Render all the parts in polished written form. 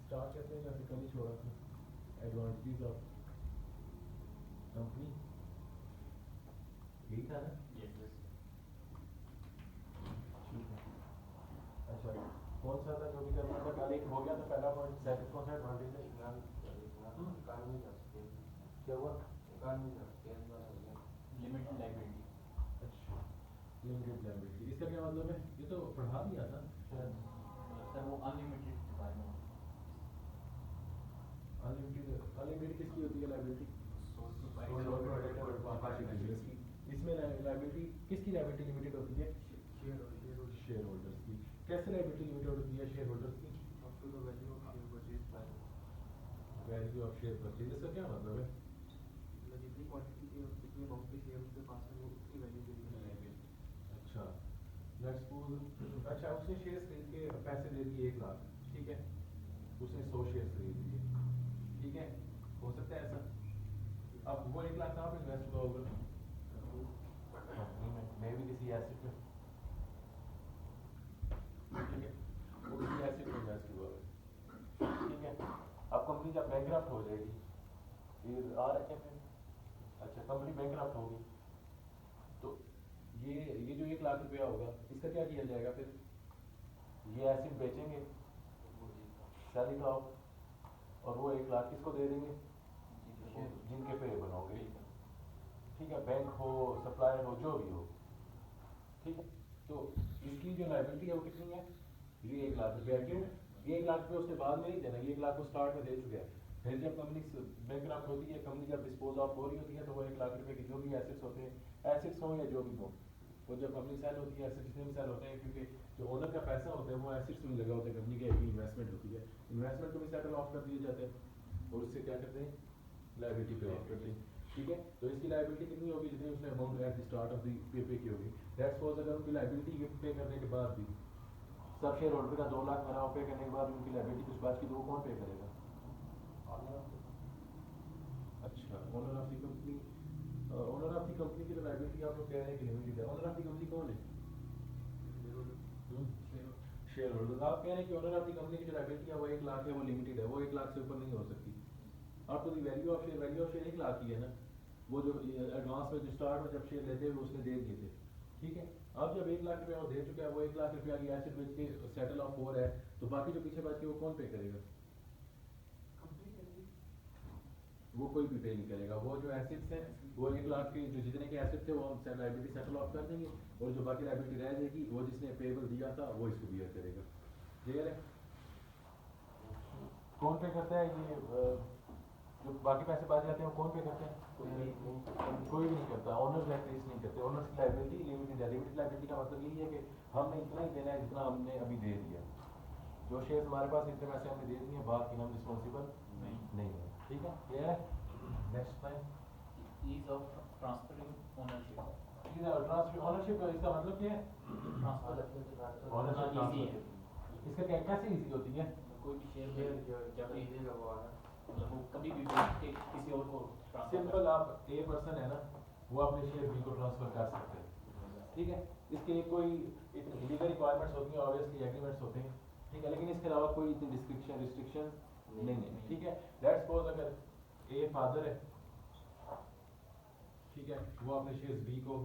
Start करते हैं जैसे कल ही छोड़ा था, एडवांटेज ऑफ कंपनी, यही था ना? Yes yes. ठीक है। अच्छा, कौन सा था जो भी करना था? कल एक हो गया था पहला पॉइंट, सेकंड कौन सा एडवांटेज है? कार नहीं जा सकते, क्या हुआ? कार नहीं जा सकते, लिमिटेड लाइबिलिटी। अच्छा, लिमिटेड लायबिलिटी, इसका क्या मतलब है? ये तो पढ़ा दिया था शायद। सर वो अनलिमिटेड रिक्वायरमेंट, अनलिमिटेड, अनलिमिटेड किसकी होती है लायबिलिटी? सोल बिजनेस की। इसमें लायबिलिटी किसकी लायबिलिटी लिमिटेड होती है? शेयर होल्डर्स की। कैसे लायबिलिटी लिमिटेड होती है शेयर होल्डर्स की? Up to the value of share purchase by, value of share purchase, इसका क्या मतलब है? मतलब जितनी क्वांटिटी के और जितनी अमाउंट के शेयर उसके पास है वो उतनी वैल्यू के लिए लाइबिलिटी। अच्छा, लेट्स सपोज, अच्छा उसने शेयर खरीद के पैसे दे दिए 1 लाख, ठीक है, उसने 100 शेयर खरीद लिए, ठीक है, हो सकता है ऐसा? अब वो 1 लाख कहाँ पे इन्वेस्ट हुआ होगा? कंपनी में, मैं भी किसी एसेट में, ठीक है, वो किसी एसेट में इन्वेस्ट हुआ है, ठीक है। अब कंपनी जब बैंकरप्ट हो जाएगी, ये आ रहा है क्या फिर? अच्छा, कंपनी बैंकरप्ट होगी तो ये जो 1 लाख रुपया होगा, इसका क्या किया जाएगा फिर? ये एसेट बेचेंगे, सेल इट ऑफ, और वो 1 लाख किसको दे देंगे? जिनके पेएबल होंगे, ठीक है, बैंक हो, सप्लायर हो, जो भी हो, ठीक है। तो इसकी जो लायबिलिटी है वो कितनी है? ये 1 लाख रुपया। क्यों? ये 1 लाख रुपया उसने बाद में नहीं देना, ये 1 लाख को स्टार्ट में दे चुका है। फिर जब कंपनी बैंकरप्ट होती है, कंपनी जब डिस्पोज ऑफ हो रही होती है, तो वो 1 लाख रुपए की जो भी एसेट्स होते हैं, एसेट्स हों या जो भी हो, वो जब कंपनी सेल होती है, एसेट्स में सेल होते हैं, क्योंकि जो ओनर का पैसा होता है वो एसेट्स में लगा होता है, कंपनी की एक इन्वेस्टमेंट होती है, इन्वेस्टमेंट को भी सेटल ऑफ कर दिए जाते हैं, और उससे क्या करते हैं? लायबिलिटी पे ऑफ करते हैं, ठीक है। तो इसकी लायबिलिटी कितनी होगी? जितनी उसने amount at the start of the pay किया होगी। दैट्स सपोज अगर उनकी लायबिलिटी पे करने के बाद भी सब शेयर होल्डर का 2 लाख बना हो, पे करने के बाद उनकी लायबिलिटी कुछ बात की, तो वो कौन पे करेगा? अच्छा, owner of the company, owner of the company की तो लायबिलिटी आप लोग कह रहे हैं कि लिमिटेड है। ओनर ऑफ द कंपनी कौन है? Share holder. आप कह रहे हैं कि ओनर ऑफ द कंपनी की जो लायबिलिटी है वो 1 लाख है, वो लिमिटेड है, वो 1 लाख से ऊपर नहीं हो सकती। आपको the value of share, value of share 1 lakh की है ना, वो जो एडवांस में जो स्टार्ट में जब शेयर लेते हुए उसने दे दिए थे, ठीक है। अब जब 1 लाख रुपया वो दे चुका है, वो 1 लाख रुपया की एसेट बेच के सेटल ऑफ हो रहा है, तो बाकी जो पीछे बच के वो कौन पे करेगा? वो कोई भी पे नहीं करेगा। वो जो एसेट्स हैं, वो 1 लाख के जो जितने के एसेट थे वो हम लाइबिलिटी सेटल ऑफ कर देंगे, और जो बाकी लाइबिलिटी रह जाएगी वो जिसने पेबल दिया था वो इसको बियर करेगा। क्लियर है? कौन पे करता है ये? जो बाकी पैसे बच जाते हैं वो कौन पे करते हैं? कोई भी नहीं करता। ओनर्स एटलीस्ट नहीं करते। ओनर्स की लायबिलिटी लिमिटेड है। लिमिटेड लायबिलिटी का मतलब यही है कि हमने इतना ही देना है जितना हमने अभी दे दिया। जो शेयर हमारे पास इतने पैसे हमने दे दिए, बाकी हम रिस्पॉन्सिबल नहीं है। ठीक है, क्लियर है? Next line, ease of transferring ownership. Transfer ownership का इसका मतलब क्या है? ट्रांसफर ओनरशिप इजी है, ट्रांसफर इसका क्या कैसे इजी होती है? कोई भी शेयर जब खरीदेगा वो आना, मतलब वो कभी भी बेच के किसी और को ट्रांसफर सिंपल, आप ए पर्सन है ना, वो अपने शेयर बी को ट्रांसफर कर सकते हैं। ठीक है, इसके लिए कोई इतनी लीगल रिक्वायरमेंट्स होती हैं, ऑब्वियसली एग्रीमेंट्स होते हैं, ठीक है, लेकिन इसके अलावा कोई इतनी रिस्ट्रिक्शन नहीं है। ठीक है, लेट्स सपोज अगर ए फादर है, ठीक है, वो अपने शेयर्स बी को,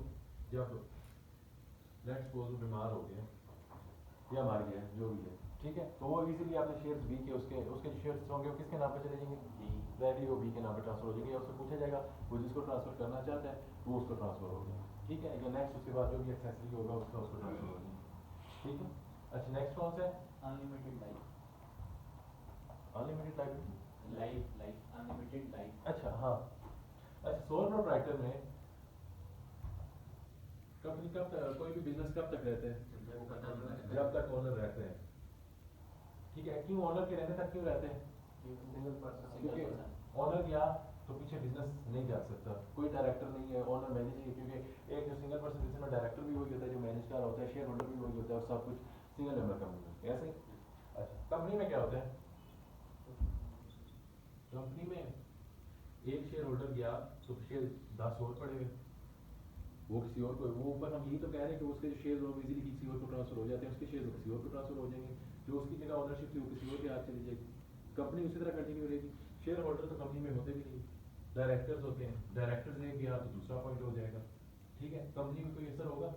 जब लेट्स सपोज वो बीमार हो गया या मर गया, जो भी है, ठीक है, तो वो इजीली अपने शेयर्स बी के, उसके उसके जो शेयर्स होंगे वो किसके नाम पे चले जाएंगे? डायरेक्टली वो बी के नाम पे ट्रांसफर हो जाएंगे, और उससे पूछा जाएगा वो जिसको ट्रांसफर करना चाहता है वो उसको ट्रांसफर हो जाएगा। ठीक है, या नेक्स्ट उसके बाद जो भी एक्सेसरी होगा उसका उसको ट्रांसफर हो जाएगा। ठीक है, अच्छा नेक्स्ट कौन सा है? Unlimited life, unlimited life, life unlimited life. अच्छा हाँ, अच्छा सोल प्रोप्राइटर में कंपनी कब तक, कोई भी बिजनेस कब तक रहते हैं? जब तक ओनर रहते हैं। ठीक है, क्यों ओनर के रहने तक क्यों रहते हैं? सिंगल पर्सन, क्योंकि ओनर गया तो पीछे बिजनेस नहीं जा सकता, कोई डायरेक्टर नहीं है, ओनर मैनेज ही है, क्योंकि एक जो सिंगल पर्सन बिजनेस में डायरेक्टर भी वही होता है, जो मैनेज कर रहा होता है, शेयर होल्डर भी वही होता है, और सब कुछ सिंगल मेंबर कंपनी में। ऐसे ही अच्छा कंपनी में क्या होता है? कंपनी में एक शेयर होल्डर गया तो शेयर 10 और पड़े हुए, वो किसी और को, वो ऊपर हम यही तो कह रहे हैं कि उसके शेयर इजीली किसी और को ट्रांसफर हो जाते हैं, उसके शेयर किसी और को ट्रांसफर हो जाएंगे, जो उसकी जगह ओनरशिप थी वो किसी और के हाथ चली जाएगी। कंपनी उसी तरह कंटिन्यू रहेगी। शेयर होल्डर तो कंपनी में होते भी नहीं, डायरेक्टर्स होते हैं, डायरेक्टर्स एक गया तो दूसरा पॉइंट हो जाएगा, ठीक है। कंपनी में कोई असर होगा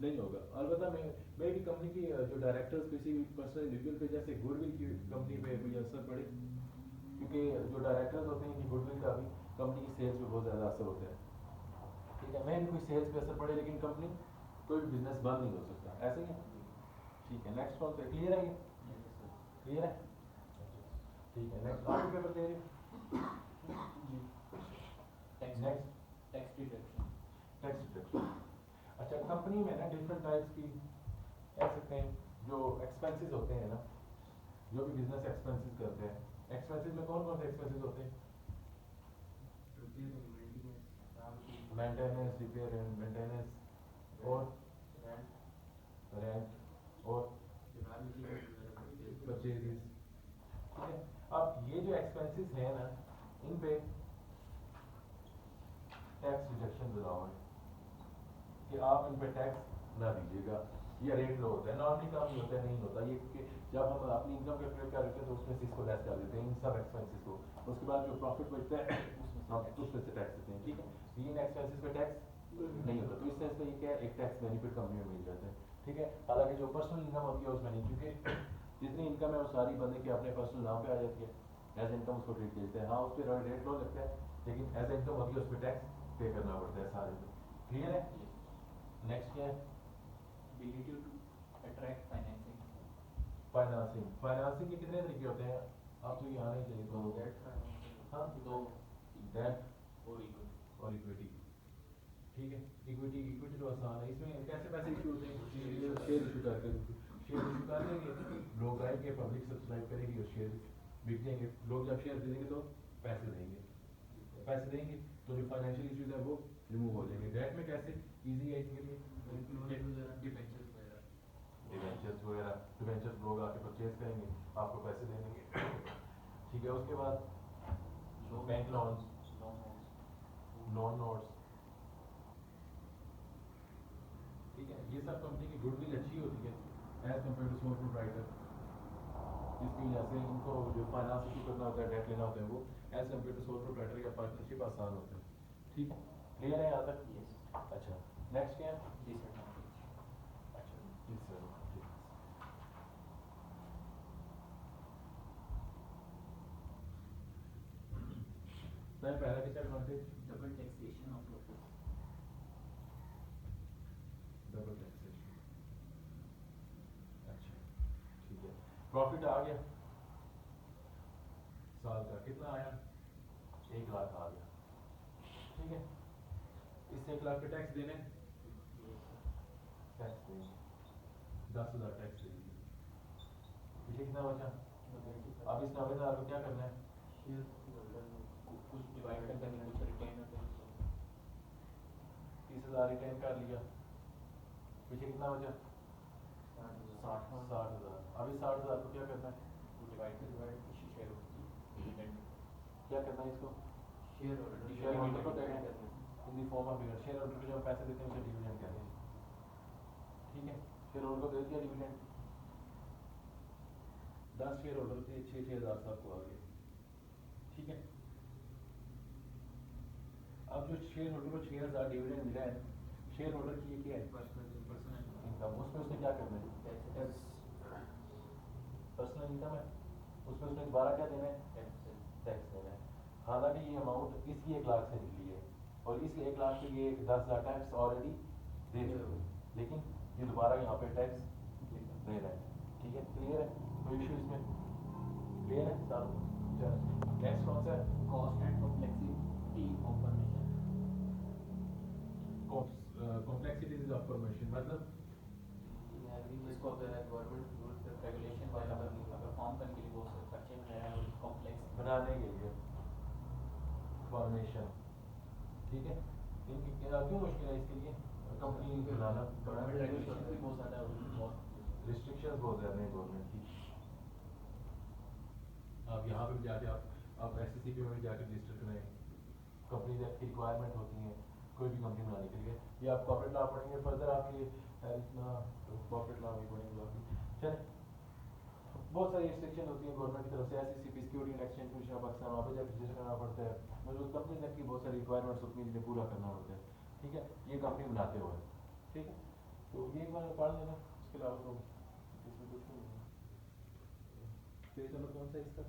नहीं होगा। अलबत्ता मैं भी कंपनी की जो डायरेक्टर्स किसी पर्सनल इंडिविजुअल पे जैसे गुडविल की कंपनी पे कोई असर पड़े, क्योंकि जो डायरेक्टर्स होते हैं कि गुडविल का भी कंपनी की सेल्स पे बहुत ज़्यादा असर होता है, ठीक है। मैं भी कोई सेल्स पे असर पड़े लेकिन कंपनी कोई भी बिजनेस बंद नहीं हो सकता, ऐसे ही है, ठीक है। नेक्स्ट कौन सा क्लियर है, ये क्लियर है, ठीक है। नेक्स्ट आप पेपर दे रहे हो, tax next tax deduction. Tax deduction. अच्छा, कंपनी में ना डिफरेंट टाइप्स की कह सकते हैं जो एक्सपेंसेस होते हैं ना, जो भी बिजनेस एक्सपेंसेस करते हैं, एक्सपेंसेस में कौन कौन से एक्सपेंसेस होते हैं? मेंटेनेंस, रिपेयर एंड मेंटेनेंस और रेंट और परचेजेस, ठीक है। अब ये जो एक्सपेंसेस हैं ना, इन पे टैक्स डिडक्शन लगाओ है कि आप इन पे टैक्स ना दीजिएगा, या रेट लो होता है, नॉर्मली काम नहीं होता है, नहीं होता ये कि जब हम अपनी इनकम कैलकुलेट कर रहे हैं तो उसमें से इसको लेस कर देते हैं इन सब एक्सपेंसेस को, उसके बाद जो प्रॉफिट बचता है हम उसमें से टैक्स देते हैं, ठीक है। इन एक्सपेंसेस पे टैक्स नहीं होता, तो इस सेंस में ये क्या है, एक टैक्स बेनिफिट कंपनी में मिल जाता है, ठीक है। हालांकि जो पर्सनल इनकम होती है उसमें नहीं, क्योंकि जितनी इनकम है वो सारी बंदे के अपने पर्सनल नाम पे आ जाती है, एज इनकम उसको ट्रीट करते हैं। हाँ, उस पर रेट लो लगता है, लेकिन एज इनकम होती है उस पर टैक्स पे करना पड़ता है सारे पे, क्लियर है। नेक्स्ट क्या है, Ability to attract financing. Financing. Financing के कितने तरीके होते हैं, आप तो ये आना ही चाहिए तो तो डेट फाइनेंसिंग, हाँ, दो डेट और इक्विटी। और इक्विटी, ठीक है। इक्विटी इक्विटी तो आसान है, इसमें कैसे पैसे इशू होते हैं, शेयर इशू करके, शेयर इशू कर देंगे, लोग आएंगे, पब्लिक सब्सक्राइब करेगी और शेयर बिक जाएंगे, लोग जब शेयर खरीदेंगे तो पैसे देंगे, पैसे देंगे तो जो फाइनेंशियल इश्यूज है वो रिमूव हो जाएंगे। डेट में कैसे इजी है इसके लिए, डिबेंचर्स वगैरह। डिवेंचर्स वगैरह, डिवेंचर्स लोग आके परचेज करेंगे, आपको पैसे दे देंगे, ठीक है। उसके बाद बैंक लोन्स, लोन नोट्स, ठीक है। ये सब कंपनी की गुडविल अच्छी होती है as compare to small proprietor, जिसकी वजह से इनको जो फाइनेंस इशू करना होता है, डेट लेना होता है, वो as compare to sole proprietor या पार्टनरशिप आसान होता है, ठीक है। क्लियर है यहाँ तक, Yes. अच्छा। नेक्स्ट क्या है, Disadvantage. अच्छा disadvantages। मैं पहला disadvantage Double taxation of profits. Double taxation, अच्छा ठीक है। प्रॉफिट आ गया साल का, कितना आया, 1 लाख आ गया, ठीक है। इस 1 लाख पे टैक्स देने, टैक्स देंगे 10,000 टैक्स दे दीजिए, पीछे कितना बचा। अब इस 90,000 को क्या करना है, कुछ डिवाइड कर देंगे, कुछ रिटेन कर देंगे। 30,000 रिटेन कर लिया, पीछे कितना बचा, 60,000। 60,000। अब इस 60,000 को क्या करना है, डिवाइड शेयर डिविडेंड क्या करना है इसको, शेयर शेयर होल्डर को देना है in the form of dividend. Share holder को जब पैसे देते हैं उसे डिविडेंड कहते हैं, ठीक है। शेयर होल्डर को दे दिया डिविडेंड, 10 शेयर होल्डर थे, 6,000 सबको आ गए, ठीक है। अब जो शेयर होल्डर को 6,000 डिविडेंड मिला है, शेयर होल्डर की ये क्या है इनकम, उसमें उसने क्या करना है, पर्सनल इनकम है, उसमें उसने दोबारा क्या देना है, टैक्स देना है। हालांकि ये अमाउंट इसकी 1 लाख से निकली है और इस 1 लाख के लिए 10,000 टैक्स ऑलरेडी दे चुके, लेकिन ये दोबारा यहाँ पे टैक्स दे रहा है, ठीक है। क्लियर है, कोई इशू इसमें, क्लियर है साहब। नेक्स्ट कौन सा है, cost and complexity of permission. Complexities of formation, मतलब इसको अगर गवर्नमेंट रूल्स रेगुलेशन वाला अगर फॉर्म करने के लिए बहुत खर्चे वगैरह और कॉम्प्लेक्स बनाने के लिए फॉर्मेशन, ठीक है। इनकी क्यों मुश्किल है इसके लिए, कंपनी बनाना, गवर्नमेंट रेगुलेशन भी बहुत ज़्यादा बहुत रिस्ट्रिक्शंस बहुत ज़्यादा हैं गवर्नमेंट की। आप यहाँ पे भी जाके आप SCCP में भी जाके रजिस्टर कराएं, कंपनी की रिक्वायरमेंट होती है कोई भी कंपनी बनाने के लिए। ये आप कॉर्पोरेट लॉ पढ़ेंगे फर्दर, आपके इतना कॉर्पोरेट लॉ भी पढ़ेंगे बाकी, चले बहुत सारी रिस्ट्रिक्शन होती है गवर्नमेंट की तरफ से, SCCP security and exchange commission of Pakistan, वहाँ पे जाकर रजिस्टर करना पड़ता है, मौजूद कंपनी तक की बहुत सारी रिक्वायरमेंट्स होती हैं जिन्हें पूरा करना होता है, ठीक है, ये कंपनी बनाते हुए, ठीक है, तो ये एक बार पढ़ लेना, उसके अलावा तो इसमें कुछ नहीं है। पेज नंबर कौन सा है इसका?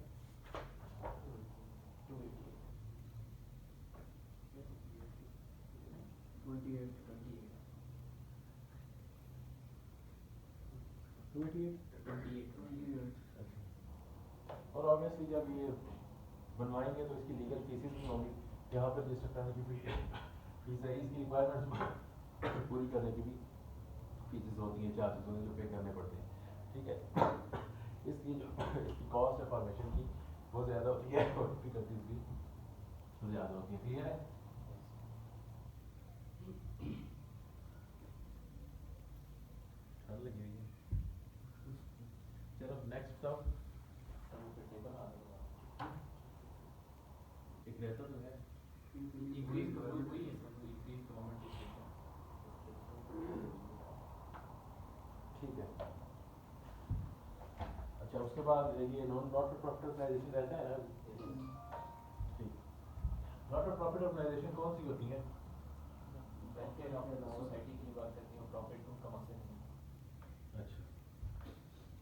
28 अच्छा। और ऑब्वियसली जब ये बनवाएंगे तो इसकी लीगल केसेस भी होंगी, यहाँ पर रजिस्टर करने की भी फीस है, इसकी रिक्वायरमेंट्स पूरी करने की भी फीसेस होती हैं, चार्जेस होते हैं जो पे करने पड़ते हैं, ठीक है। इसकी जो इसकी कॉस्ट है फॉर्मेशन की बहुत ज़्यादा होती है और डिफिकल्टीज भी ज़्यादा होती हैं, क्लियर है? ठंड लगी हुई है। चलो नेक्स्ट बताओ। एक रहता तो है ठीक है। अच्छा उसके बाद ये नॉट फॉर प्रॉफिट ऑर्गेनाइजेशन रहता है ना, ठीक। नॉट फॉर प्रॉफिट ऑर्गेनाइजेशन कौन सी होती है? सोसाइटी की बात करते हैं, प्रॉफिट उनका मकसद नहीं। अच्छा,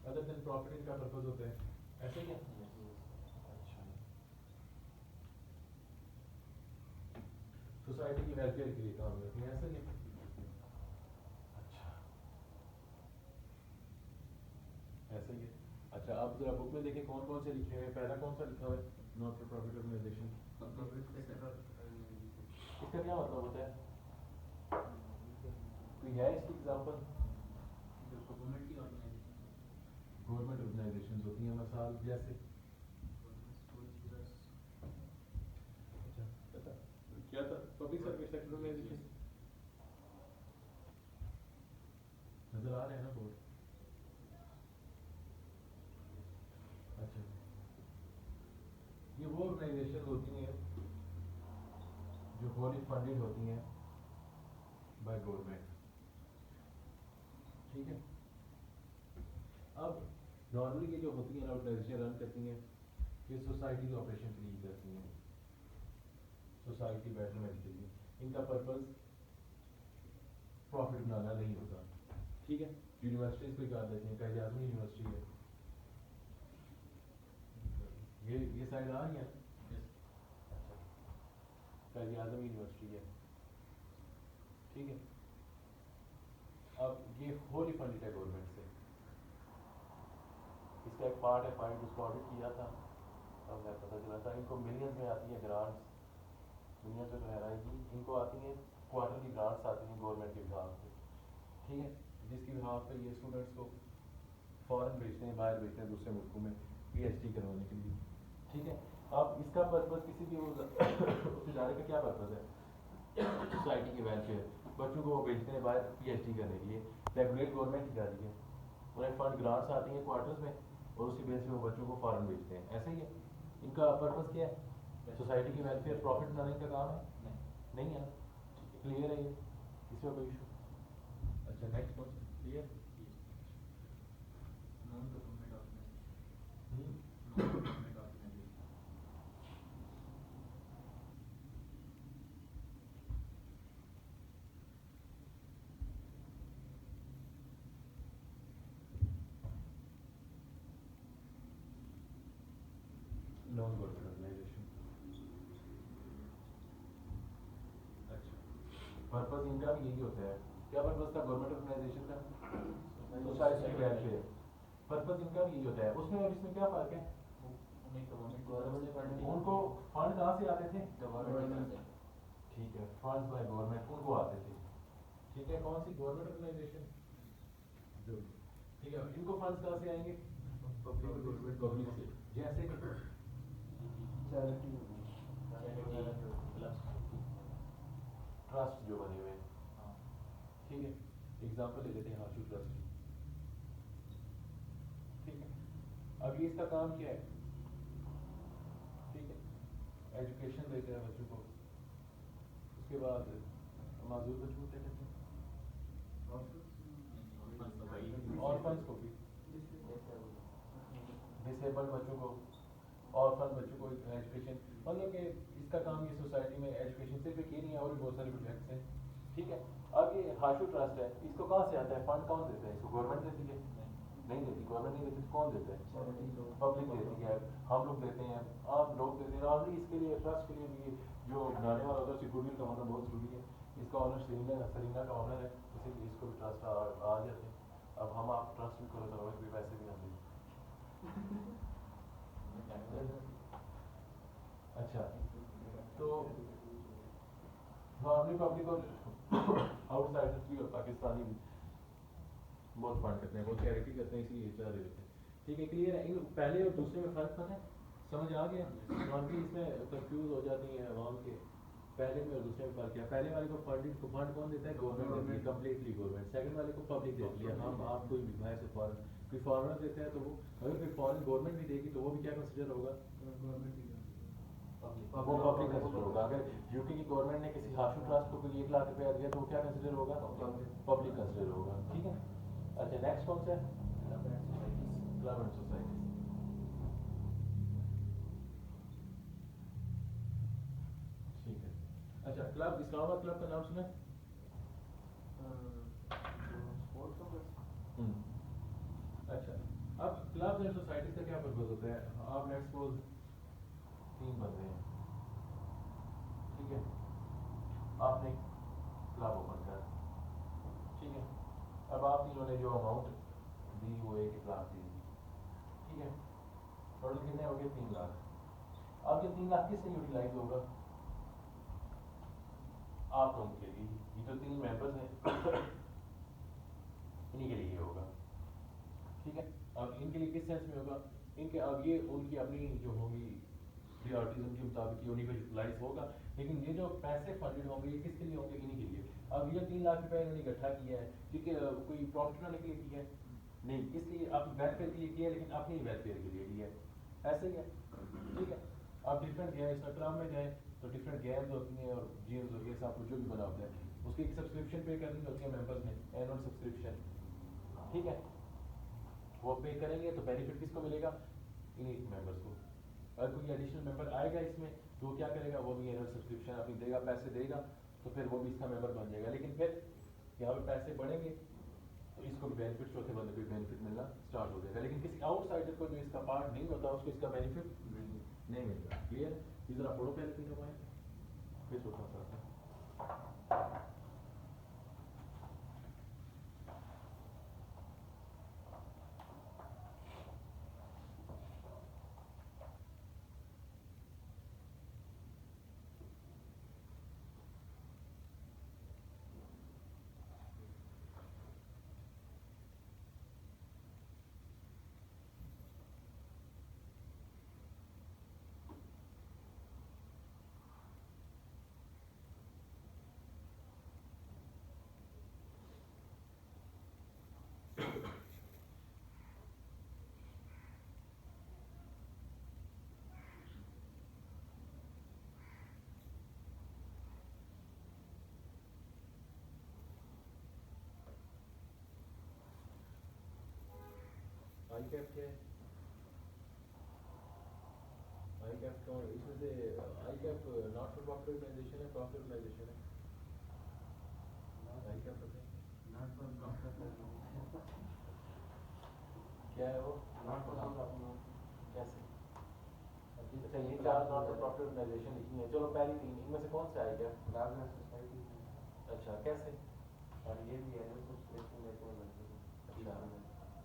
अदर देन प्रॉफिट इनका पर्पस होता है, ऐसे क्या? अच्छा, सोसाइटी की वेलफेयर के लिए काम करती है, ऐसा ही है? अच्छा, ऐसा ही है। अच्छा आप जरा बुक में देखें कौन कौन से लिखे हुए हैं, पहला कौन सा लिखा हुआ है? नॉट फॉर प्रॉफिट ऑर्गेनाइजेशन, इसका क्या मतलब होता है? कोई है इसकी एग्जांपल? गवर्नमेंट ऑर्गेनाइजेशंस होती हैं मिसाल जैसे, अच्छा पता क्या था? पब्लिक सर्विस सेक्टर ऑर्गेनाइजेशन नजर आ रहे हैं ना बोर्ड? अच्छा, ये वो ऑर्गेनाइजेशन होती हैं जो होली फंडेड होती हैं बाय गवर्नमेंट, ठीक है। अब नॉर्मली ये जो होती हैं ऑर्गेनाइजेशन रन करती हैं, ये सोसाइटी ऑपरेशन के लिए करती हैं, सोसाइटी बेटरमेंट के लिए, इनका पर्पस प्रॉफिट बनाना नहीं होता, ठीक है। यूनिवर्सिटीज को कर देते हैं, कई आजमी यूनिवर्सिटी है, ये साइड आ रही है, अच्छा, कई आजम यूनिवर्सिटी है, ठीक है। अब ये होली फंडेड है गवर्नमेंट से, इसका एक पार्ट है फाइंड, उसको ऑडिट किया था तब हमें पता चला था इनको मिलियंस में आती है ग्रांट्स, दुनिया से तो हैराएगी, इनको आती हैं क्वार्टरली ग्रांट्स आती हैं गवर्नमेंट के बिहाफ पे, ठीक है, जिसकी बिहाफ पे ये स्टूडेंट्स को फॉरेन भेजते हैं, बाहर भेजते हैं दूसरे मुल्कों में PhD करवाने के लिए, ठीक है। अब इसका पर्पस किसी भी उस इदारे का क्या पर्पस है? सोसाइटी की वेलफेयर, बच्चों को वो भेजते हैं बाहर PhD करने के लिए, रेगुलेट गवर्नमेंट ही कर रही है, उन्हें फंड ग्रांट्स आती हैं क्वार्टर्स में और उसी बेस पे वो बच्चों को फॉरेन भेजते हैं, ऐसे ही है। इनका पर्पस क्या है? सोसाइटी की वेलफेयर, प्रॉफिट बनाने का काम है? नहीं है ना, क्लियर है ये, इसमें कोई इशू? अच्छा next question clear? Non government hmm, non government organisation, अच्छा, पर्पस इनका भी यही होता है, क्या पर्पस था गवर्नमेंट ऑर्गेनाइजेशन का? सोसाइटी की वेलफेयर, पर्पस इनका भी यही होता है, उसमें और इसमें क्या फ़र्क है? उनको फंड कहाँ से आते थे? ठीक है, फंड्स बाय गवर्नमेंट उनको आते थे, ठीक है, कौन सी गवर्नमेंट ऑर्गेनाइजेशन जो, ठीक है, इनको फंड्स कहाँ से आएंगे? पब्लिक से, जैसे ट्रस्ट जो बने हुए हैं, ठीक है, एग्जांपल ले लेते हैं हाशू ट्रस्ट, ठीक है। अब ये इसका काम क्या है? ठीक है, एजुकेशन देते हैं बच्चों को, उसके बाद माजूर बच्चों को क्या कहते हैं? ऑर्फन्स को भी, डिसेबल्ड बच्चों को, ऑर्फन बच्चों को एजुकेशन, मतलब कि इसका काम ये सोसाइटी में एजुकेशन सिर्फ एक ही नहीं है, और भी बहुत सारे प्रोजेक्ट्स हैं, ठीक है। अब ये हाशु ट्रस्ट है, इसको कहाँ से आता है फंड, कौन देता है इसको? गवर्नमेंट देती है? नहीं देती, गवर्नमेंट नहीं देती तो कौन देता है? पब्लिक देती है, हम लोग देते हैं, आप लोग देते हैं। ऑलरेडी इसके लिए ट्रस्ट के लिए भी जो बनाने वाला होता है उसकी गुडविल का होना बहुत ज़रूरी है। इसका ऑनर सरीना का ऑनर है, इसीलिए इसको भी ट्रस्ट आ जाते हैं। अब हम आप ट्रस्ट भी करो तो हमें भी पैसे भी हम दें। अच्छा, तो नॉर्मली पब्लिक और आउटसाइडर्स भी और पाकिस्तानी भी बहुत फंड करते हैं, बहुत चैरिटी करते हैं, इसीलिए इतना दे देते हैं, ठीक है। क्लियर है? इन पहले और दूसरे में फ़र्क पता है? समझ आ गया? नॉर्मली इसमें कंफ्यूज हो जाती है अवाम के, पहले में और दूसरे में फ़र्क क्या? पहले वाले को फंड कौन देता है? गवर्नमेंट देती है, कम्प्लीटली गवर्नमेंट। सेकंड वाले को पब्लिक देती है, हम आप कोई भी बाहर से फॉरन कोई फॉरनर देता है तो वो, अगर कोई फॉरन गवर्नमेंट भी देगी तो वो भी क्या कंसिडर होगा? वो पब्लिक कंसिडर होगा। अगर यूके की गवर्नमेंट ने किसी हाशु ट्रस्ट को कोई 1 लाख रुपया दिया तो वो क्या कंसिडर होगा? पब्लिक कंसिडर होगा, ठीक है। अच्छा, नेक्स्ट कौन सा है? Club and societies. ठीक है। अच्छा, क्लब, इस्लामाबाद क्लब का नाम सुना है? अच्छा, अब क्लब एंड सोसाइटीज का क्या पर्पज होता है? आप लेट्स सपोज 3 बंदे हैं, ठीक है, आपने क्लब ओपन कर, ठीक है। अब आप तीनों ने जो अमाउंट दी वो 1 लाख दी, ठीक है। टोटल कितने हो गए? 3 लाख। अब ये 3 लाख किससे यूटिलाइज होगा? आप लोगों के लिए। ये जो 3 मेंबर्स हैं इन्हीं के लिए होगा, ठीक है। अब इनके लिए किस सेंस में होगा? इनके अब ये उनकी अपनी जो होगी प्रायोरिटीज उनके मुताबिक ये उन्हीं को यूटिलाइज होगा, लेकिन ये जो पैसे फंडेड होंगे ये किसके लिए होंगे? इन्हीं के लिए। अब ये 3 लाख रुपए इन्होंने इकट्ठा किया है, क्योंकि कोई प्रॉफिट बनाने के लिए किया है? नहीं, इसलिए अपनी वेलफेयर के लिए किया है, लेकिन अपनी वेलफेयर के लिए किया है, ऐसे ही है, ठीक है। अब डिफरेंट गेम्स क्लब में जाए तो डिफरेंट गेम्स होती हैं और गेम्स होती है, सब कुछ जो भी बना होता है उसकी एक सब्सक्रिप्शन पे करनी होती है मेंबर्स ने, एनुअल सब्सक्रिप्शन, ठीक है। वो पे करेंगे तो बेनिफिट किसको मिलेगा? इन्हीं मेंबर्स को। अगर कोई एडिशनल मेंबर आएगा इसमें तो वो क्या करेगा? वो भी एनुअल सब्सक्रिप्शन अपनी देगा, पैसे देगा, तो फिर वो भी इसका मेंबर बन जाएगा। लेकिन फिर यहाँ पे पैसे बढ़ेंगे तो इसको भी बेनिफिट, चौथे बंदे को बेनिफिट मिलना स्टार्ट हो जाएगा। लेकिन किसी आउटसाइडर को जो इसका पार्ट नहीं होता उसको इसका बेनिफिट नहीं मिलता। क्लियर? ये जरा पढ़ो पहले तीनों पॉइंट, फिर चौथा पढ़ते हैं। आई कैप क्या है? आई कैप कौन इसमें से? ICAP not for profit organisation है, प्रॉफिट ऑर्गेनाइजेशन है? आई कैप पता है क्या है वो? कैसे? अच्छा, ये 4 नॉट फॉर प्रॉफिट ऑर्गेनाइजेशन लिखी है। चलो पहली 3 इनमें से कौन सा आई कैप? अच्छा, कैसे? और ये भी है ना सब्सक्रिप्शन लेते हैं बच्चे को। अच्छा,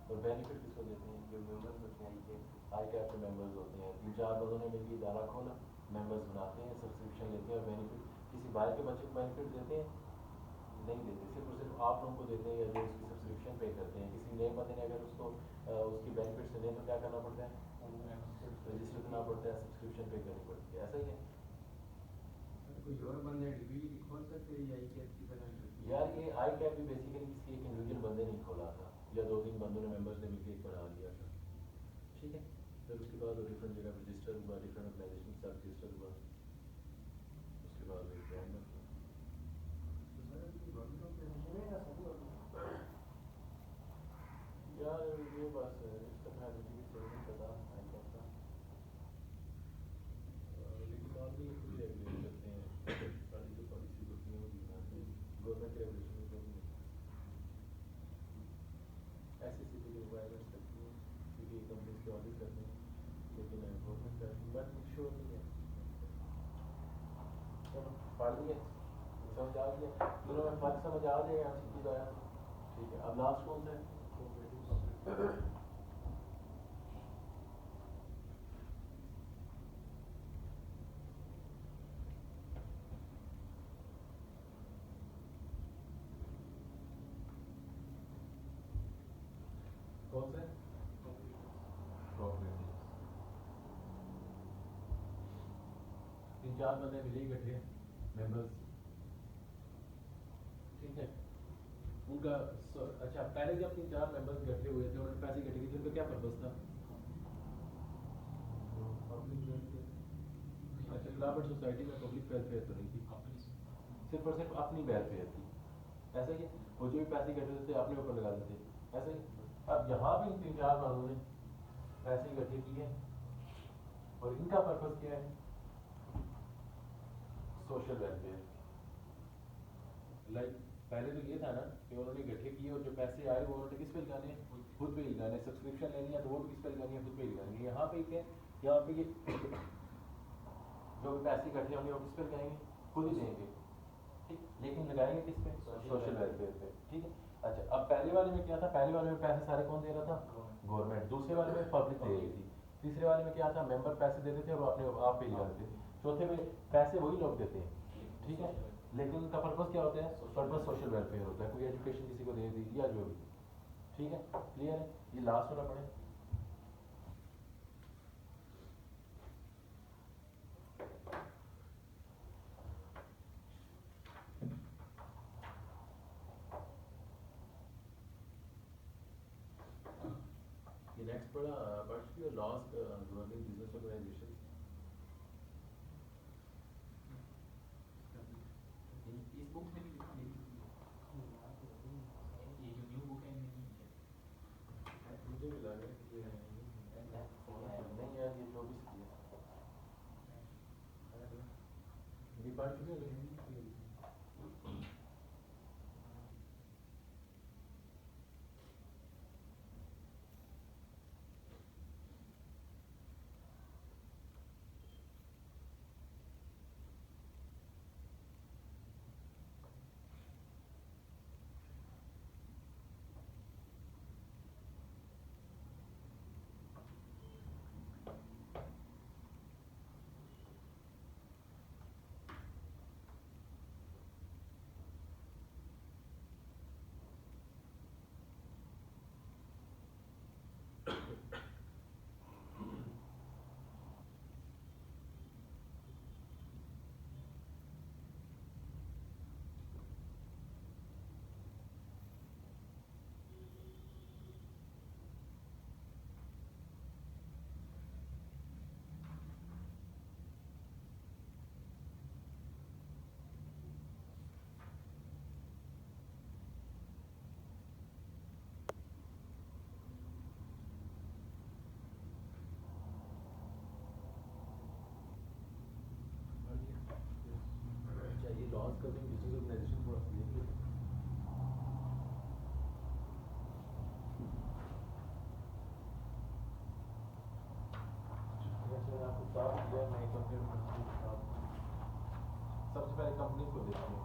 और बेनिफिट किसको देते हैं? जो मेंबर्स होते हैं ये आई कैप के मेंबर्स होते हैं, 3-4 बंदों ने मिलकर इदारा खोला, मेंबर्स बनाते हैं, सब्सक्रिप्शन लेते हैं और बेनिफिट किसी बाहर के बच्चे को बेनिफिट देते हैं? नहीं देते, सिर्फ और सिर्फ आप लोगों को देते हैं या जो उसकी सब्सक्रिप्शन पे करते हैं। किसी नए बंदे ने अगर उसको उसकी बेनिफिट से नहीं तो क्या करना पड़ता है? रजिस्टर करना पड़ता है, सब्सक्रिप्शन पे करनी पड़ती है, ऐसा ही है कोई और बंदे डिग्री खोल सकते हैं या एक की तरह यार। ये आई कैप भी बेसिकली किसी एक इंडिविजुअल बंदे ने खोला था या 2-3 बंदों ने मेंबर्स ने मिलकर एक बना लिया था, ठीक है। फिर उसके बाद वो डिफरेंट जगह पर रजिस्टर हुआ, डिफरेंट ऑर्गेनाइजेशन के साथ रजिस्टर हुआ, उसके बाद वो एक ब्रांड बन गया। यार ये बस इसका था मुझे भी सही नहीं पता आई पढ़ लिए, समझ आ गया, तीनों में फर्क समझ आ जाएगा, सीधी तो आया। ठीक है, अब लास्ट कौन सा है? कौन सा है? Cooperatives। तीन चार बंदे मिले इकट्ठे मेंबर्स, ठीक है, उनका अच्छा पहले जब तीन चार मेंबर्स इकट्ठे हुए थे, उन्होंने पैसे इकट्ठे किए थे, उनका क्या पर्पस था? अच्छा, खिलाफत सोसाइटी में पब्लिक वेलफेयर तो नहीं थी, सिर्फ और सिर्फ अपनी वेलफेयर थी, ऐसा ही है। वो जो भी पैसे इकट्ठे होते थे अपने ऊपर लगा देते, ऐसा ही। अब यहाँ भी इन तीन चार बंदों ने पैसे इकट्ठे किए और इनका पर्पस क्या है? Social welfare. लाइक पहले तो ये था ना कि उन्होंने इकट्ठे किए और जो पैसे आए वो उन्होंने किस पे लगाने हैं? खुद पे लगाने। सब्सक्रिप्शन लेनी है तो वो भी किस पे लगानी है? खुद पे लगानी है। यहाँ पे क्या है? यहाँ पे ये जो भी पैसे इकट्ठे होंगे वो किस पे लगाएंगे? खुद ही देंगे, ठीक, लेकिन लगाएंगे किस पे? सोशल वेलफेयर पे, ठीक है। अच्छा, अब पहले वाले में क्या था? पहले वाले में पैसे सारे कौन दे रहा था? गवर्नमेंट। दूसरे वाले में पब्लिक दे रही थी। तीसरे वाले में क्या था? मेंबर पैसे देते थे और वो अपने आप पे लगाते थे। चौथे में पैसे वही लोग देते हैं, ठीक है, लेकिन उनका पर्पस क्या होता है? पर्पस सोशल वेलफेयर होता है, कोई एजुकेशन किसी को दे दी या जो भी, ठीक है, क्लियर है। ये लास्ट वाला पढ़े। ये नेक्स्ट पढ़ा पढ़ चुकी हो, लॉस गवर्निंग बिजनेस ऑर्गेनाइजेशन। इस बुक में भी लिखा है, ये जो न्यू बुक है इनमें नहीं है। मुझे भी लगा कि ये नहीं यार, ये 24 की है, ये पढ़ चुके हो लेकिन ये लॉस गवर्निंग बिजनेस ऑर्गेनाइजेशन थोड़ा सा देख लीजिए। जैसे आपको साफ किया, मैं कंप्यूटर में सबसे पहले कंपनी को देखते हैं,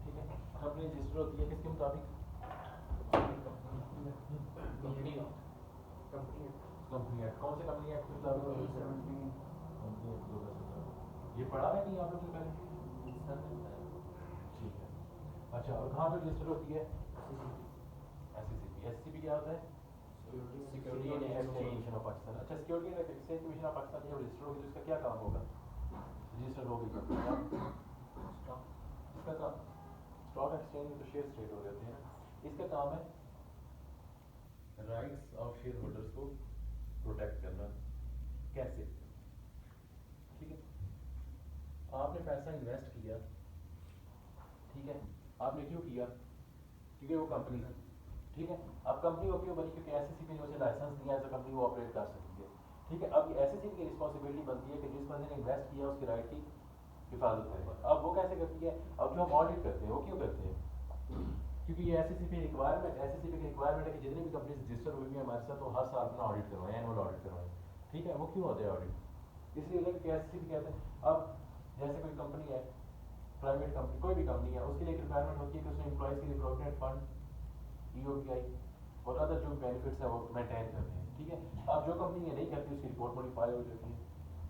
ठीक है। कंपनी रजिस्टर होती है किसके मुताबिक? Company company act. कौन से कंपनी एक्ट के मुताबिक? Company act 2017। ये पढ़ा है नहीं आप लोग ने पहले? ठीक है। अच्छा, और कहाँ पे रजिस्टर होती है? SCCP। SCCP क्या होता है? Security and exchange exchange. Commission of Pakistan. अच्छा, security and exchange commission of Pakistan जब रजिस्टर होगी तो इसका क्या काम होगा? रजिस्टर होगी इसका काम, स्टॉक एक्सचेंज में तो शेयर ट्रेड हो रहे होते हैं ना, इसका काम है राइट्स ऑफ शेयर होल्डर्स को प्रोटेक्ट करना। कैसे? ठीक है, आपने पैसा इन्वेस्ट किया, ठीक है, आपने क्यों किया? क्योंकि वो कंपनी है, ठीक है। अब कंपनी वो क्यों बनी? क्योंकि SCCP ने उसे लाइसेंस दिया है तो कंपनी वो ऑपरेट कर सकती है, ठीक है। अब ये SCCP की रिस्पॉन्सिबिलिटी बनती है कि जिस बंदे ने इन्वेस्ट किया उसकी राइट की हिफाजत करे। अब वो कैसे करती है? अब जो हम ऑडिट करते हैं वो क्यों करते हैं? क्योंकि ये SCCP की रिक्वायरमेंट है कि जितनी भी कंपनी रजिस्टर हुई है हमारे साथ, तो हर साल अपना ऑडिट करवाएं, एनुअल ऑडिट करवाएं, ठीक है। वो क्यों होता है ऑडिट? इसलिए कि SCCP कहते हैं अब जैसे कोई कंपनी है, प्राइवेट कंपनी, कोई भी कंपनी है, उसके लिए एक रिक्वायरमेंट होती है कि उसने एम्प्लॉयज़ के लिए प्रोविडेंट फंड, ईओपीआई और अदर जो बेनिफिट्स हैं वो मेंटेन करने हैं, ठीक है। अब जो कंपनी ये नहीं करती उसकी रिपोर्ट मॉडिफाई हो जाती है,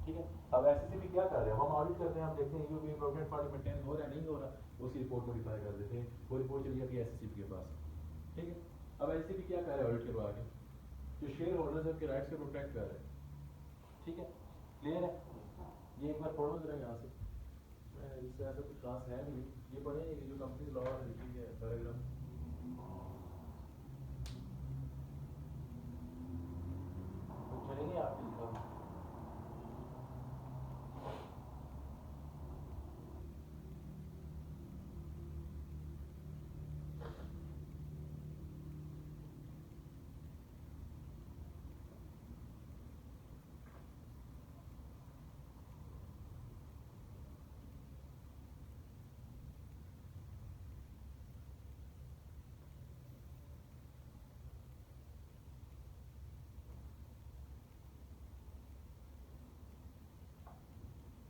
ठीक है। अब एसएससीबी क्या कर रहे हैं, हम ऑडिट करते हैं, हम देखते हैं ईओपीआई प्रोविडेंट फंड मेंटेन हो रहा है नहीं हो रहा, उसकी रिपोर्ट मॉडिफाई कर देते हैं, वो रिपोर्ट चली जाती है एसएससीबी के पास, ठीक है। अब एसएससीबी क्या कर रहा है ऑडिट करवा के, जो शेयर होल्डर्स हैं उनके राइट्स को प्रोटेक्ट कर रहे हैं, ठीक है, क्लियर है। ये एक बार पढ़ो जरा यहाँ से, इससे ऐसा कुछ खास है नहीं, ये पढ़े ये जो कंपनी लॉ लिखी है पैराग्राफ, तो चलेंगे आपके लिखा।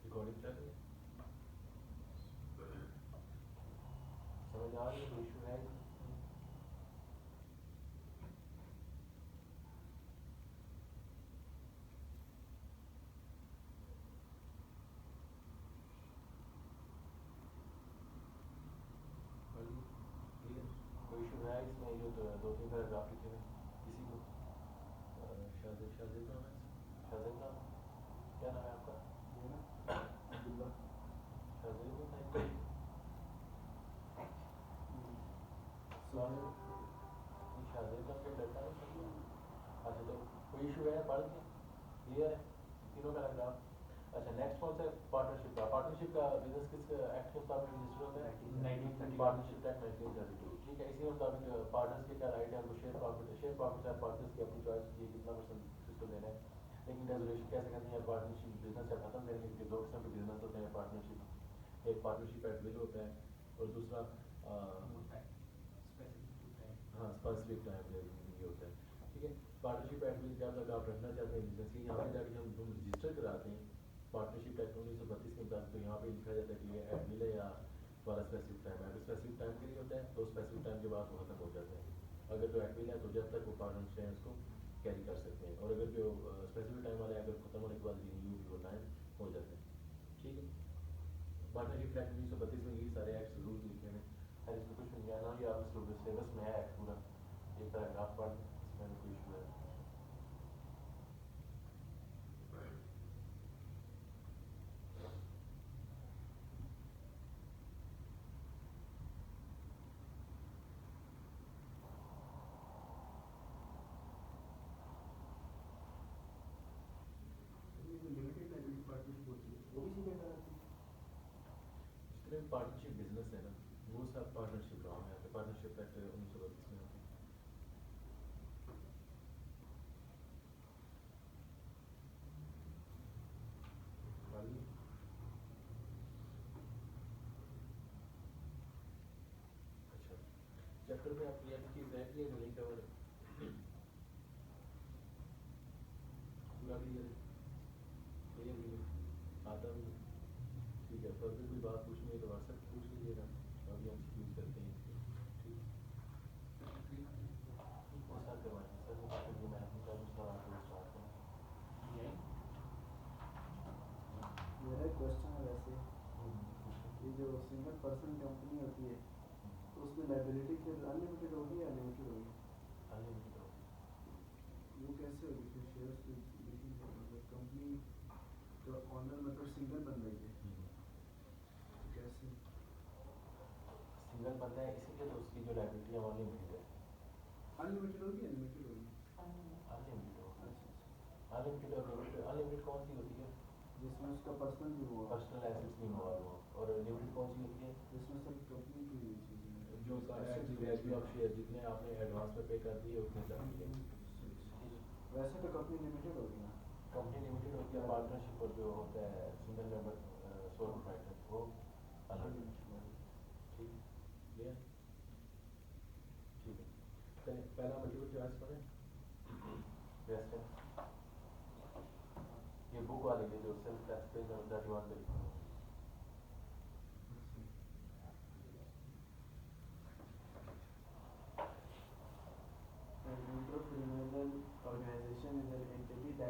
रिकॉर्डिंग चल रही है, समझ आ रही है, कोई इशू है? कोई इशू है इसमें? ये जो दो तीन पैराग्राफ लिखे हुए किसी को शाजिद शाजिद नाम है, शाजिद नाम, क्या नाम है आपका? अब्दुल्ला। शाजिद बताइए। शाजिद का फिर डरता नहीं सकता। अच्छा तो कोई इशू है पढ़ के क्लियर है तीनों पैराग्राफ। अच्छा नेक्स्ट कौन सा पार्टनरशिप का, पार्टनरशिप का बिजनेस किस एक्ट के मुताबिक रजिस्टर होता है? 1932 पार्टनरशिप एक्ट 1932, ठीक है। इसी मुताबिक पार्टनर्स के क्या राइट है, उनको शेयर प्रॉफिट है, पार्टनर्स की अपनी चॉइस होती है कितना परसेंट किसको देना है, लेकिन रेजोल्यूशन कैसे करनी है, पार्टनरशिप बिजनेस या खत्म करेंगे, क्योंकि दो किस्म के बिजनेस होते हैं पार्टनरशिप, एक पार्टनरशिप एट विल होता है और दूसरा हाँ स्पेसिफिक टाइम ये होता है, ठीक है। पार्टनरशिप एट विल जब तक आप रखना चाहते हैं बिजनेस की, यहाँ पे जाके हम रजिस्टर कराते हैं पार्टनरशिप एक्ट 1932 के मुताबिक, तो यहाँ पे लिखा जाता है कि ये एट विल है या वाला स्पेसिफिक टाइम है। अगर स्पेसिफिक टाइम के लिए होता है तो स्पेसिफिक टाइम के बाद वो खत्म हो जाता है, अगर तो एट विल है तो जब तक वो पार्टनर्स हैं उसको कैरी कर सकते हैं, और अगर जो स्पेसिफिक टाइम वाला है अगर खत्म होने के बाद रिन्यू भी वो टाइम हो जाता है, ठीक है। पार्टनरशिप एक्ट 1932 में यही सारे एक्ट रूल लिखे हैं, खैर इसमें कुछ नहीं है ना, ये आप सिलेबस में है एक्ट पूरा, एक पैराग्राफ पढ़ इसमें कोई इशू है। ये जो लिमिटेड लाइबिलिटी पार्टनरशिप होती है वो भी इसी में कराती है। उसके लिए पार्टनरशिप बिजनेस है ना, वो सब पार्टनरशिप लॉ में आते हैं, पार्टनरशिप एक्ट 1932 में आते हैं। खाली अच्छा चैप्टर में आपकी यानी कि एग्जैक्टली नहीं कवर पूरा क्लियर है, क्लियर भी है, आता भी है, ठीक है। फर्दर कोई बात पूछनी है तो व्हाट्सएप पूछ लीजिएगा, अभी हम यूज़ करते हैं इसको, ठीक कौन सा करवाएंगे सर, वो बात है मैं अपनी तरफ से स्टार्ट करूँ। मेरा एक क्वेश्चन है वैसे, ये जो सिंगल पर्सन कंपनी होती है तो उसमें लाइबिलिटी फिर अनलिमिटेड होगी या लिमिटेड होगी? अनलिमिटेड हो, वो कैसे होगी फिर? शेयर्स तो मतलब कंपनी का ऑनर मतलब सिंगल बंदा ही है, तो कैसे सिंगल बंदा है इसीलिए तो उसकी जो लाइबिलिटी है वो अनलिमिटेड है, अनलिमिटेड होगी या लिमिटेड होगी? अनलिमिटेड होगा। अच्छा अनलिमिटेड और लिमिटेड, अनलिमिटेड कौन सी होती है? जिसमें उसका पर्सनल भी हुआ, पर्सनल एसेट्स भी इन्वॉल्व हो, और लिमिटेड कौन सी होती है? जिसमें सब कंपनी की चीज़ें जो वैल्यू ऑफ शेयर जितने आपने एडवांस में पे कर दिए उतने चाहिए, वैसे तो कंपनी लिमिटेड होगी ना। कंपनी लिमिटेड होती है, पार्टनरशिप और जो होता है सिंगल मेंबर सोल प्रोप्राइटर वो अनलिमिटेड, ठीक क्लियर, ठीक है। चलिए पहला मल्टीपल चॉइस पढ़ें, बेस्ट है ये बुक वाली है जो सेल्फ टेस्ट पेज नंबर 31 पे लिखा है।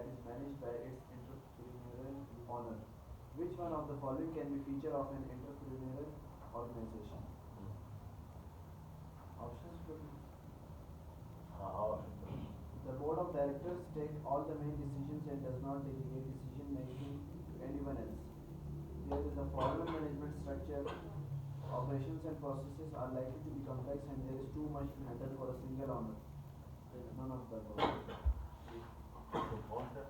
that is managed by its entrepreneurial owner. Which one of the following can be feature of an entrepreneurial organization? Options could be. हाँ और The board of directors take all the main decisions and does not delegate decision making to anyone else. There is a formal management structure. Operations and processes are likely to be complex and there is too much to handle for a single owner. None of the above. कौन सा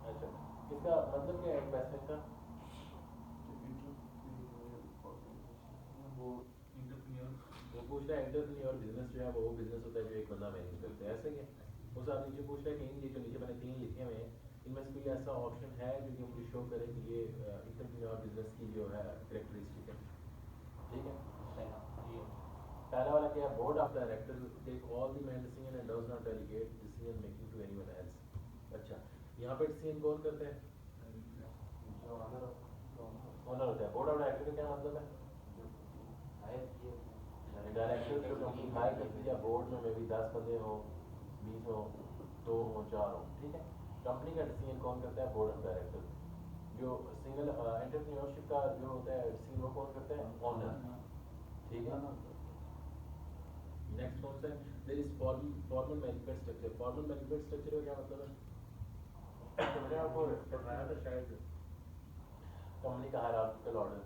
अच्छा इसका मतलब क्या है investment का वो entrepreneur वो पूछ रहा है एंटरप्रेन्योर बिजनेस जो है वो बिजनेस होता है जो एक बंदा मैनेज करता है ऐसा ही है उस आप नीचे पूछ रहा है कि इन ये जो नीचे मैंने 3 लिखे हुए हैं इनमें से कोई ऐसा ऑप्शन है जो कि मुझे शो करे कि ये इंटरप्रेन्योर बिजनेस की जो है कैरेक्टरिस्टिक है ठीक है पहला वाला क्या है board of directors take all the main decision and does not delegate decision making to anyone else अच्छा यहाँ पे डिसीजन कौन करता है ओनर होता है बोर्ड ऑफ डायरेक्टर का क्या मतलब है डायरेक्टर जो कंपनी हायर करती है या बोर्ड में मे बी 10 बंदे हो 20 हो 2 हो 4 हो ठीक है कंपनी का डिसीजन कौन करता है बोर्ड ऑफ डायरेक्टर जो सिंगल एंटरप्रेन्योरशिप का जो होता है डिसीजन वो कौन करता है ओनर ठीक है नेक्स्ट कौन सा है there is formal management structure formal management structure का क्या मतलब है तो मैंने आपको बताया था शायद कंपनी का हायरार्किकल ऑर्डर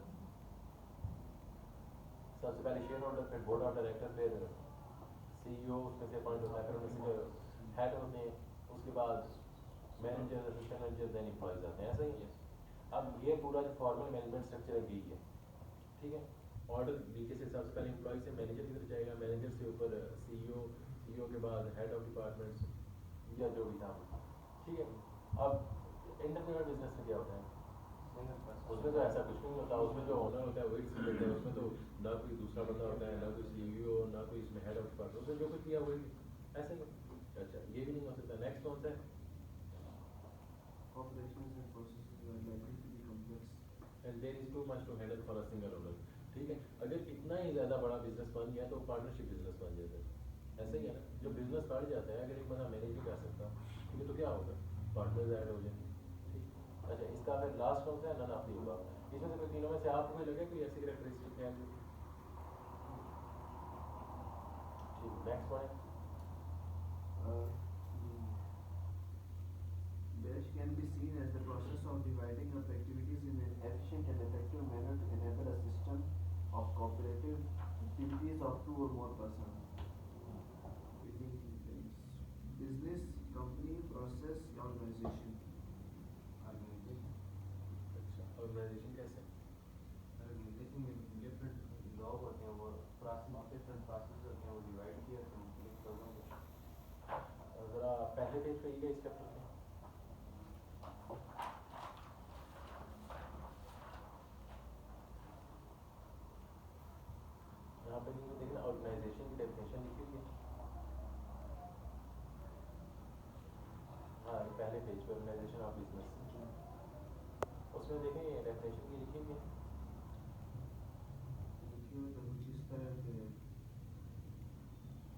सबसे पहले शेयर होल्डर फिर बोर्ड ऑफ डायरेक्टर फिर सीईओ उसमें से अपॉइंट होता है फिर उनमें से हेड होते हैं उसके बाद manager assistant manager then employees आते हैं ऐसा ही है अब ये पूरा जो फॉर्मल मैनेजमेंट स्ट्रक्चर है यही है ठीक है ऑर्डर नीचे से सबसे पहले एम्प्लॉय से मैनेजर की तरफ जाएगा मैनेजर से ऊपर सीईओ के बाद हेड ऑफ डिपार्टमेंट्स या जो भी था ठीक है अब इंटरप्रेन्योर बिजनेस में क्या होता है उसमें तो ऐसा कुछ नहीं होता उसमें जो ओनर होता है वही डिसीजन लेता है उसमें तो ना कोई दूसरा बंदा होता है ना कोई सीईओ ना कोई इसमें हेड ऑफ डिपार्टमेंट उसने जो कुछ किया वही ऐसे ही अच्छा ये भी नहीं हो सकता नेक्स्ट कौन सा है Operations and processes are likely to be complex. And there is too much to handle for a single owner ठीक है अगर इतना ही ज़्यादा बड़ा बिजनेस बन गया तो पार्टनरशिप बिजनेस बन जाता है ऐसा ही है ना जो बिजनेस बढ़ जाता है अगर एक बंदा मैनेज नहीं कर सकता ठीक है तो क्या होगा पार्टनर्स ऐड हो जाएंगे ठीक अच्छा इसका फिर लास्ट कौन सा है नन ऑफ द अबव इसमें से कोई तीनों में से आपको कोई लगे कोई ऐसी कैरेक्टरिस्टिक है जो ठीक next one Batch can be seen as the process of dividing up activities in an efficient and effective manner to enable a system of cooperative activities of 2 or more persons. Business, company, process, organization. अच्छा organisation कैसे organisation में different लोग होते हैं वो process different process होते हैं वो डिवाइड किया कंप्लीट लोगों को ज़रा पहले पेज पे ये इस चैप्टर में यहाँ पे नहीं देखना ऑर्गेनाइजेशन की डेफिनेशन लिखी हुई है हाँ ये पहले पेज पे ऑर्गेनाइजेशन ऑफ बिजनेस उसमें देखें ये डेफिनेशन की लिखी हुई है Which is the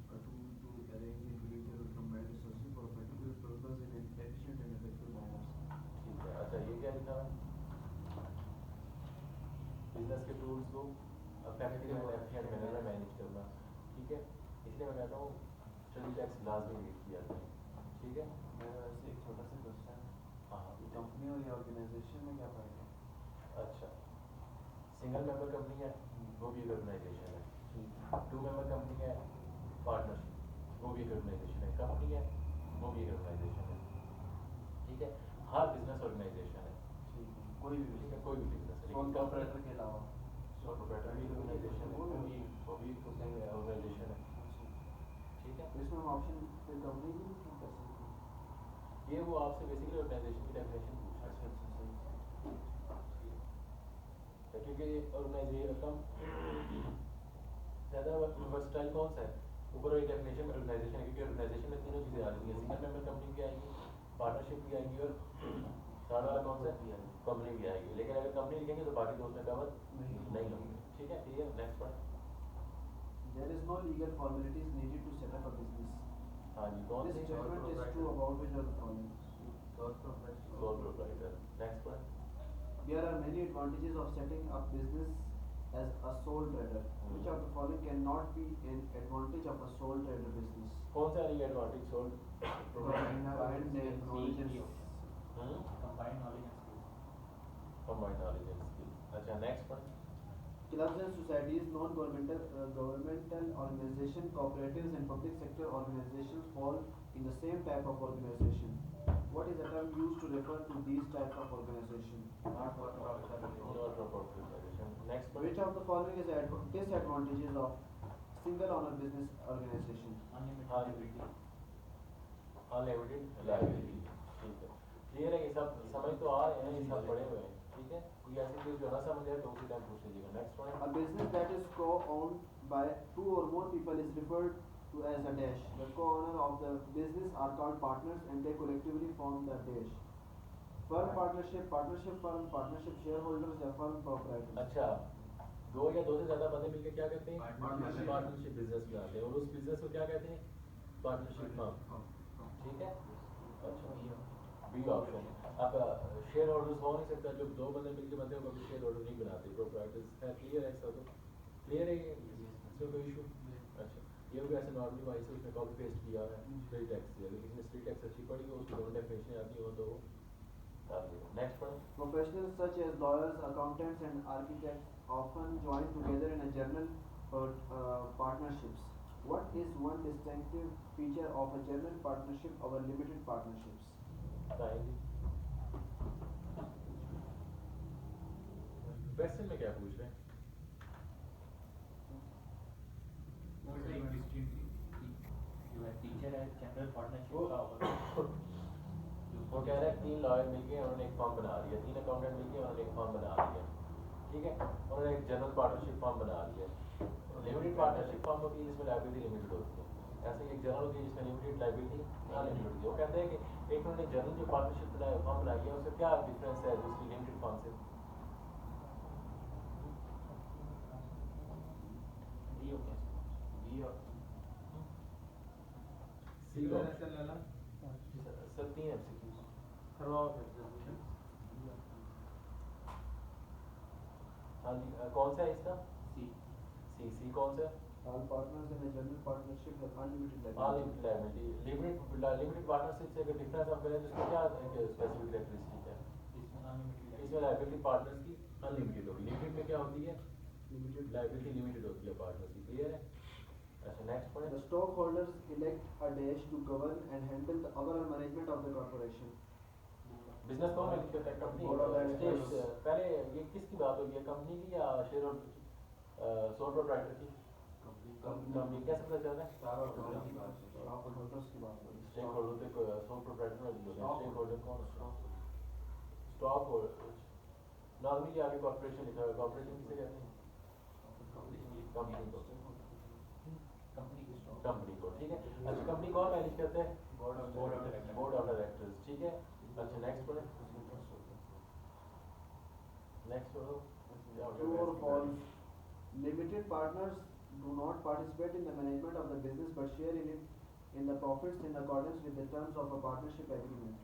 a tool to arrange individual or combined resources for a particular purpose in an efficient and effective manner. ठीक है अच्छा ये क्या लिखा है बिजनेस के टूल्स को इफेक्टिव एंड एफिशिएंट मैनर में मैनेज करना ठीक है इसलिए मैं कहता हूँ स्टडी टैक्स लाजमी रीड किया जाए ठीक है मेरा वैसे एक छोटा सा क्वेश्चन है हाँ कि कंपनी और ऑर्गेनाइजेशन में क्या फ़र्क है? अच्छा सिंगल मेंबर कंपनी है वो भी एक ऑर्गेनाइजेशन है ठीक है 2 मेंबर कंपनी है पार्टनरशिप वो भी एक ऑर्गेनाइजेशन है कंपनी है वो भी एक ऑर्गेनाइजेशन है ठीक है हर बिजनेस ऑर्गेनाइजेशन है ठीक है कोई भी ठीक है कोई भी बिजनेस है सोल लेकिन ऑपरेटर के अलावा सोल प्रोप्राइटर भी ऑर्गेनाइजेशन है वो भी ऑर्गेनाइजेशन है ठीक है तो इसमें हम ऑप्शन फिर कंपनी भी नहीं कर सकते ये वो आपसे बेसिकली ऑर्गेनाइजेशन की डेफिनेशन पूछ रहा अच्छा अच्छा सही है क्योंकि ऑर्गेनाइजेशन ज़्यादा वर्सटाइल कौन सा है ऊपर वाली डेफिनेशन में ऑर्गेनाइजेशन है क्योंकि ऑर्गेनाइजेशन में तीनों चीज़ें आ जाती हैं सिंगल मेंबर कंपनी भी आएगी पार्टनरशिप भी आएगी और थर्ड वाला कौन सा है कंपनी भी आएगी लेकिन अगर कंपनी लिखेंगे तो बाकी दो उसमें कवर नहीं होंगे ठीक है next point There is no legal formalities needed to set up a business. हाँ जी, कौन This C? statement is true about which of the following? sole proprietor. Sole proprietor. Next one. There are many advantages of setting up business as a sole trader. Which of the following cannot be an advantage of a sole trader business? कौन सा नहीं advantage sole? Combined knowledge and Combined knowledge and skills. Combined knowledge and skill. अच्छा, next one. clubs and societies, non-governmental governmental organization, cooperatives and public sector organizations fall in the same type of organization. What is the term used to refer to these types of organization? Not for profit organization. Not for profit organization. Next one. Which of the following is disadvantages of single owner business organization? Unlimited Unlimited liability. ठीक है, clear है? ये सब समझ तो आ रहे हैं, ये सब पढ़े हुए हैं, ठीक है? कोई ऐसी चीज जो ना समझ आए तो उसी टाइम पूछ लीजिएगा. Next one. A business that is co-owned by two or more people is referred to as a dash. The co-owner of the business are called partners and they collectively form the dash. Firm partnership, partnership firm, partnership shareholders या firm proprietors. अच्छा, दो या दो से ज्यादा बंदे मिलकर क्या करते हैं? Partnership. पार्टनरशिप बिजनेस बनाते हैं और उस बिजनेस को क्या कहते हैं? Partnership firm. ठीक है? अच्छा, बी ऑप्शन. अब शेयर होल्डर्स हो नहीं सकता, जो दो बंदे मिलकर बनते हैं वो कभी शेयर होल्डर नहीं बनाते. प्रोप्राइटर्स है. क्लियर है? सब क्लियर है? इसमें कोई इशू? अच्छा, ये भी ऐसे नॉर्मली वाइस उसमें कॉपी पेस्ट किया है. स्ट्रीट टैक्स अगर किसी ने स्ट्रीट टैक्स अच्छी पढ़ी हो, उसकी दोनों डेफिनेशन आती हो तो डाल देगा. Next one. Professionals such as lawyers, accountants and architects often join together in a general partnerships. What is one distinctive feature of a general partnership over limited partnerships? बताएंगे. क्वेश्चन में क्या पूछ रहे हैं? टीचर है जनरल पार्टनरशिप वो का होगा. वो कह रहा है 3 लॉयर मिलके उन्होंने एक फर्म बना लिया, 3 अकाउंटेंट मिलके उन्होंने एक फर्म बना लिया. ठीक है, उन्होंने एक जनरल पार्टनरशिप फर्म बना लिया. लिमिटेड पार्टनरशिप फर्म होती है जिसमें लायबिलिटी लिमिटेड होती है. ऐसे ही एक जनरल होती है जिसमें लिमिटेड लायबिलिटी अनलिमिटेड होती है. वो कहते हैं कि एक उन्होंने जनरल जो पार्टनरशिप फर्म बनाई है उससे क्या डिफरेंस है दूसरी लिमिटेड फर्म से? डी हो गया. बी और सी ऑप्शन. सर 3 एमसीक्यूज करवाओ फिर. हाँ जी. कौन सा है इसका? सी. सी कौन सा? All partners in a general partnership have unlimited unlimited liability. Limited partnership से अगर डिफरेंस हम करें तो इसमें क्या स्पेसिफिक कैरेक्टरिस्टिक है? इसमें अनलिमिटेड. इसमें लायबिलिटी पार्टनर्स की अनलिमिटेड होगी. लिमिटेड में क्या होती है? Limited. लायबिलिटी लिमिटेड होती है पार्टनर्स की. क्लियर है? अच्छा, next The point. stockholders elect a dash to govern and handle the overall management of the corporation. Business कौन मैनेज करता है? कंपनी. Board of directors. पहले ये किसकी बात होगी? कंपनी की या शेयर होल्डर की? सोल प्रोप्राइटर की. कंपनी कैसे पता चल रहा है? सारा होल्डर की बात है. Stockholders की बात हो रही है. स्टेक होल्डर को सोल प्रोप्राइटर में भी होता है. स्टेक होल्डर कौन? Stock holder. नॉर्मली आगे कॉर्पोरेशन लिखा है. कॉर्पोरेशन किसे कहते हैं? कंपनी को. कंपनी को. ठीक है. अच्छा, कंपनी कौन मैनेज करते हैं? Board board of directors. ठीक है. अच्छा, नेक्स्ट पढ़े. नेक्स्ट पढ़ो. True or false? Limited partners do not participate in the management of the business but share in it in the profits in accordance with the terms of a partnership agreement.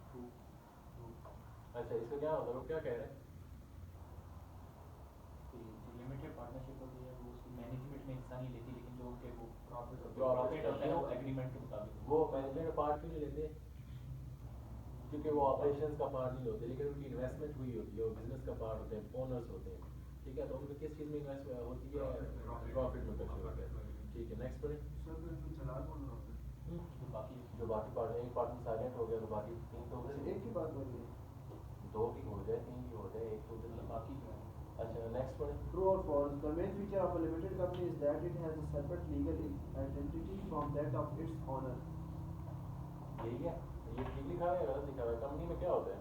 अच्छा, इसका क्या होता है? वो क्या कह रहे हैं? लिमिटेड पार्टनरशिप होती है वो उसकी मैनेजमेंट में हिस्सा नहीं लेती, लेकिन जो उनके वो प्रॉफिट Profit होता है वो एग्रीमेंट के मुताबिक. वो मैनेजमेंट पार्ट क्यों नहीं लेते? क्योंकि वो ऑपरेशंस का पार्ट नहीं होते, लेकिन उनकी इन्वेस्टमेंट हुई होती है, वो बिजनेस का पार्ट होते हैं, ओनर्स होते हैं. ठीक है, तो उनको किस चीज़ में इन्वेस्ट होती है? प्रॉफिट में पैसे होते हैं. ठीक है, नेक्स्ट पढ़े. बाकी जो बाकी पार्ट है, एक पार्ट साइलेंट हो गया तो बाकी 3 तो बस एक की बात हो रही है. 2 की हो जाए, 3 की हो जाए, 1 तो मतलब बाकी जो है. अच्छा, नेक्स्ट पढ़े. True or false? The main feature of a limited company is that it has a separate legal identity from that of its owner. यही है. ये ठीक लिखा है या गलत लिखा है? कंपनी में क्या होता है?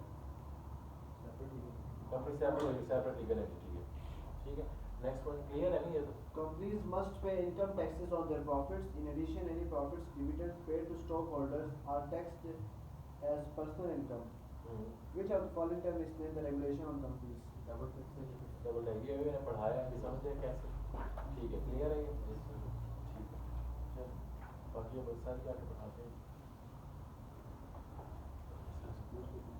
कंपनी सेपरेट लीगल एंटिटी है. ठीक है, नेक्स्ट पॉइंट. क्लियर है नहीं ये तो? Companies must pay income taxes on their profits. In addition, any profits dividends paid to stockholders are taxed as personal income. Which of the following terms explain the regulation on companies? Double taxation. Double tax. ये मैंने पढ़ाया है, समझे कैसे? ठीक है, clear है ये? ठीक है. चल, बाकी ये बहुत सारी बातें पढ़ाते हैं. Teacher.